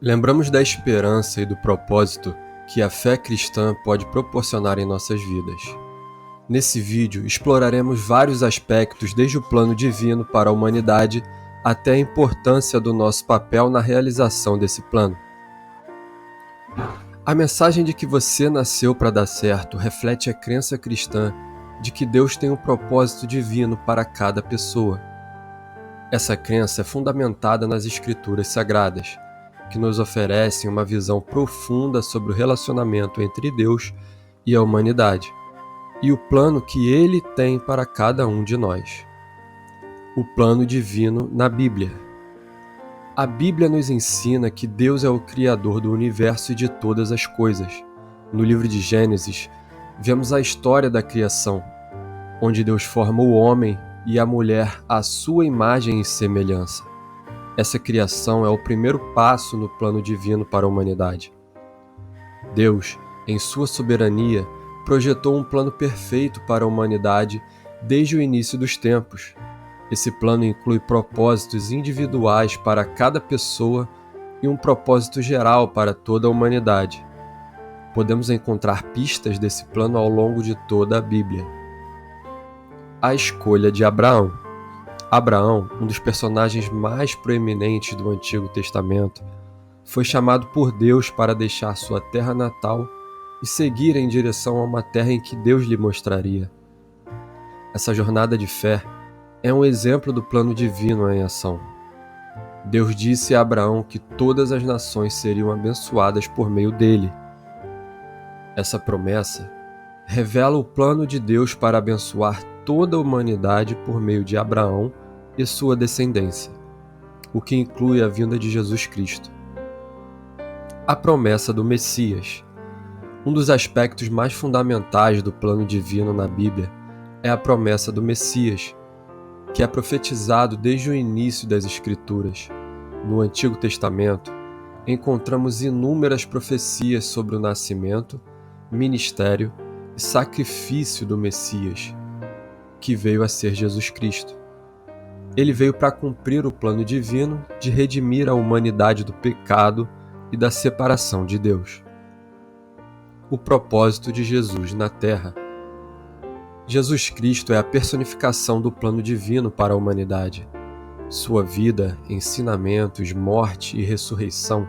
Lembramos da esperança e do propósito que a fé cristã pode proporcionar em nossas vidas. Nesse vídeo, exploraremos vários aspectos desde o plano divino para a humanidade até a importância do nosso papel na realização desse plano. A mensagem de que você nasceu para dar certo reflete a crença cristã de que Deus tem um propósito divino para cada pessoa. Essa crença é fundamentada nas Escrituras Sagradas, que nos oferecem uma visão profunda sobre o relacionamento entre Deus e a humanidade, e o plano que Ele tem para cada um de nós. O plano divino na Bíblia. A Bíblia nos ensina que Deus é o Criador do universo e de todas as coisas. No livro de Gênesis, vemos a história da criação, onde Deus forma o homem e a mulher à sua imagem e semelhança. Essa criação é o primeiro passo no plano divino para a humanidade. Deus, em sua soberania, projetou um plano perfeito para a humanidade desde o início dos tempos. Esse plano inclui propósitos individuais para cada pessoa e um propósito geral para toda a humanidade. Podemos encontrar pistas desse plano ao longo de toda a Bíblia. A escolha de Abraão. Abraão, um dos personagens mais proeminentes do Antigo Testamento, foi chamado por Deus para deixar sua terra natal e seguir em direção a uma terra em que Deus lhe mostraria. Essa jornada de fé é um exemplo do plano divino em ação. Deus disse a Abraão que todas as nações seriam abençoadas por meio dele. Essa promessa revela o plano de Deus para abençoar toda a humanidade por meio de Abraão e sua descendência, o que inclui a vinda de Jesus Cristo. A promessa do Messias. Um dos aspectos mais fundamentais do plano divino na Bíblia é a promessa do Messias, que é profetizado desde o início das Escrituras. No Antigo Testamento, encontramos inúmeras profecias sobre o nascimento, ministério e sacrifício do Messias, que veio a ser Jesus Cristo. Ele veio para cumprir o plano divino de redimir a humanidade do pecado e da separação de Deus. O propósito de Jesus na Terra. Jesus Cristo é a personificação do plano divino para a humanidade. Sua vida, ensinamentos, morte e ressurreição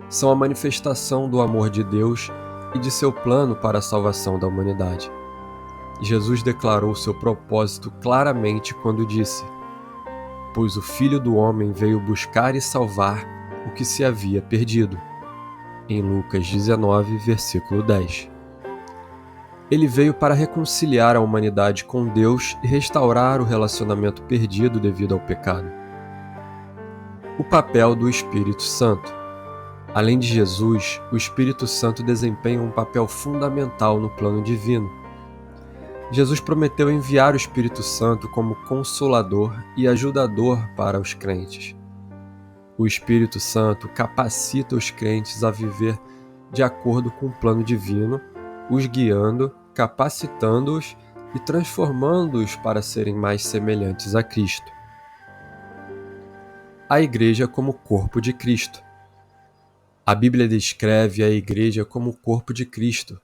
são a manifestação do amor de Deus e de seu plano para a salvação da humanidade. Jesus declarou seu propósito claramente quando disse: "Pois o Filho do Homem veio buscar e salvar o que se havia perdido", em Lucas 19, versículo 10. Ele veio para reconciliar a humanidade com Deus e restaurar o relacionamento perdido devido ao pecado. O papel do Espírito Santo. Além de Jesus, o Espírito Santo desempenha um papel fundamental no plano divino. Jesus prometeu enviar o Espírito Santo como consolador e ajudador para os crentes. O Espírito Santo capacita os crentes a viver de acordo com o plano divino, os guiando, capacitando-os e transformando-os para serem mais semelhantes a Cristo. A Igreja como corpo de Cristo. A Bíblia descreve a Igreja como o corpo de Cristo,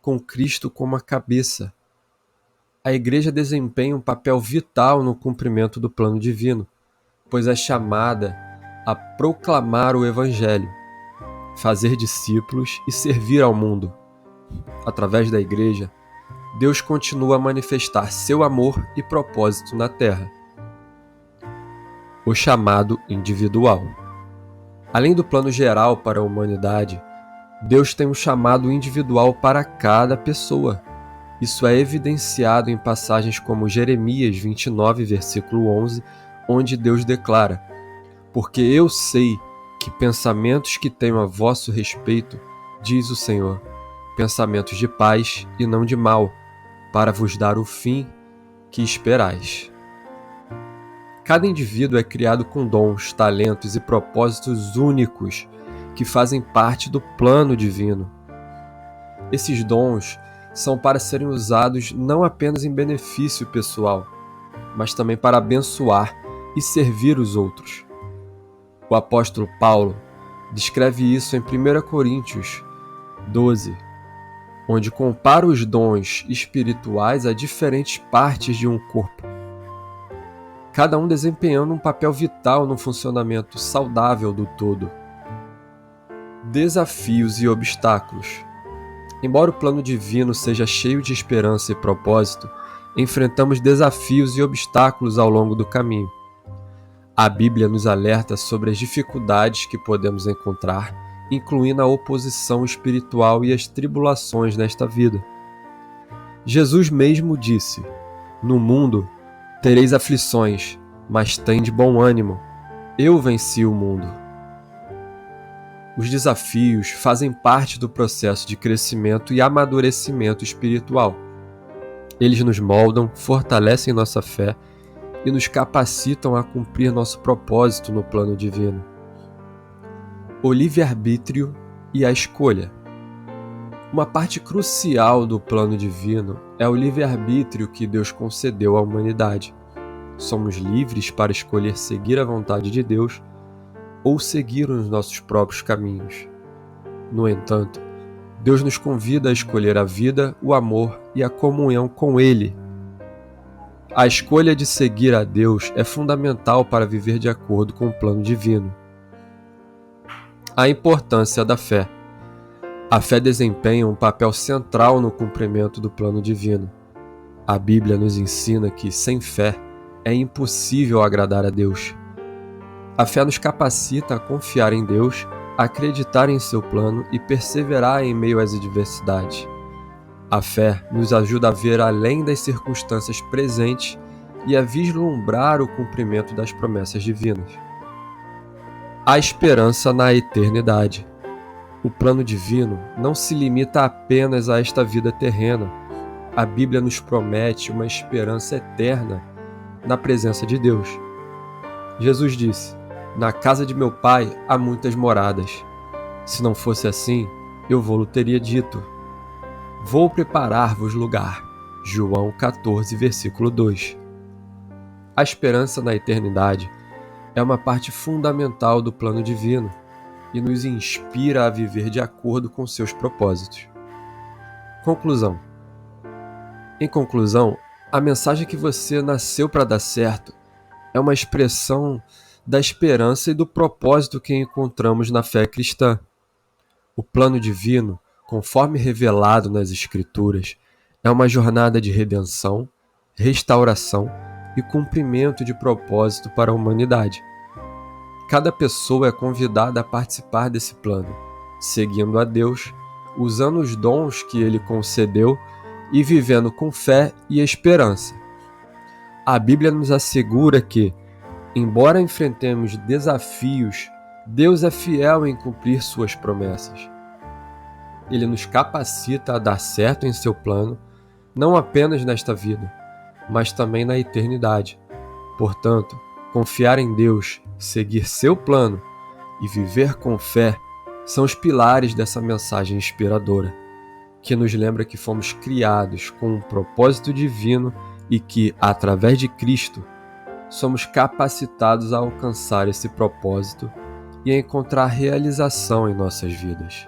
com Cristo como a cabeça. A Igreja desempenha um papel vital no cumprimento do plano divino, pois é chamada a proclamar o Evangelho, fazer discípulos e servir ao mundo. Através da Igreja, Deus continua a manifestar seu amor e propósito na Terra. O chamado individual. Além do plano geral para a humanidade, Deus tem um chamado individual para cada pessoa. Isso é evidenciado em passagens como Jeremias 29, versículo 11, onde Deus declara: "Porque eu sei que pensamentos que tenho a vosso respeito, diz o Senhor, pensamentos de paz e não de mal, para vos dar o fim que esperais." Cada indivíduo é criado com dons, talentos e propósitos únicos que fazem parte do plano divino. Esses dons são para serem usados não apenas em benefício pessoal, mas também para abençoar e servir os outros. O apóstolo Paulo descreve isso em 1 Coríntios 12, onde compara os dons espirituais a diferentes partes de um corpo, cada um desempenhando um papel vital no funcionamento saudável do todo. Desafios e obstáculos. Embora o plano divino seja cheio de esperança e propósito, enfrentamos desafios e obstáculos ao longo do caminho. A Bíblia nos alerta sobre as dificuldades que podemos encontrar, incluindo a oposição espiritual e as tribulações nesta vida. Jesus mesmo disse: "No mundo tereis aflições, mas tende bom ânimo. Eu venci o mundo." Os desafios fazem parte do processo de crescimento e amadurecimento espiritual. Eles nos moldam, fortalecem nossa fé e nos capacitam a cumprir nosso propósito no plano divino. O livre-arbítrio e a escolha. Uma parte crucial do plano divino é o livre-arbítrio que Deus concedeu à humanidade. Somos livres para escolher seguir a vontade de Deus ou seguir os nossos próprios caminhos. No entanto, Deus nos convida a escolher a vida, o amor e a comunhão com Ele. A escolha de seguir a Deus é fundamental para viver de acordo com o plano divino. A importância da fé. A fé desempenha um papel central no cumprimento do plano divino. A Bíblia nos ensina que, sem fé, é impossível agradar a Deus. A fé nos capacita a confiar em Deus, acreditar em seu plano e perseverar em meio às adversidades. A fé nos ajuda a ver além das circunstâncias presentes e a vislumbrar o cumprimento das promessas divinas. A esperança na eternidade. O plano divino não se limita apenas a esta vida terrena. A Bíblia nos promete uma esperança eterna na presença de Deus. Jesus disse: "Na casa de meu Pai há muitas moradas. Se não fosse assim, eu vou-lo teria dito. Vou preparar-vos lugar." João 14, versículo 2. A esperança na eternidade é uma parte fundamental do plano divino e nos inspira a viver de acordo com seus propósitos. Conclusão. Em conclusão, a mensagem que você nasceu para dar certo é uma expressão da esperança e do propósito que encontramos na fé cristã. O plano divino, conforme revelado nas Escrituras, é uma jornada de redenção, restauração e cumprimento de propósito para a humanidade. Cada pessoa é convidada a participar desse plano, seguindo a Deus, usando os dons que Ele concedeu e vivendo com fé e esperança. A Bíblia nos assegura que, embora enfrentemos desafios, Deus é fiel em cumprir suas promessas. Ele nos capacita a dar certo em seu plano, não apenas nesta vida, mas também na eternidade. Portanto, confiar em Deus, seguir seu plano e viver com fé são os pilares dessa mensagem inspiradora, que nos lembra que fomos criados com um propósito divino e que, através de Cristo, somos capacitados a alcançar esse propósito e a encontrar realização em nossas vidas.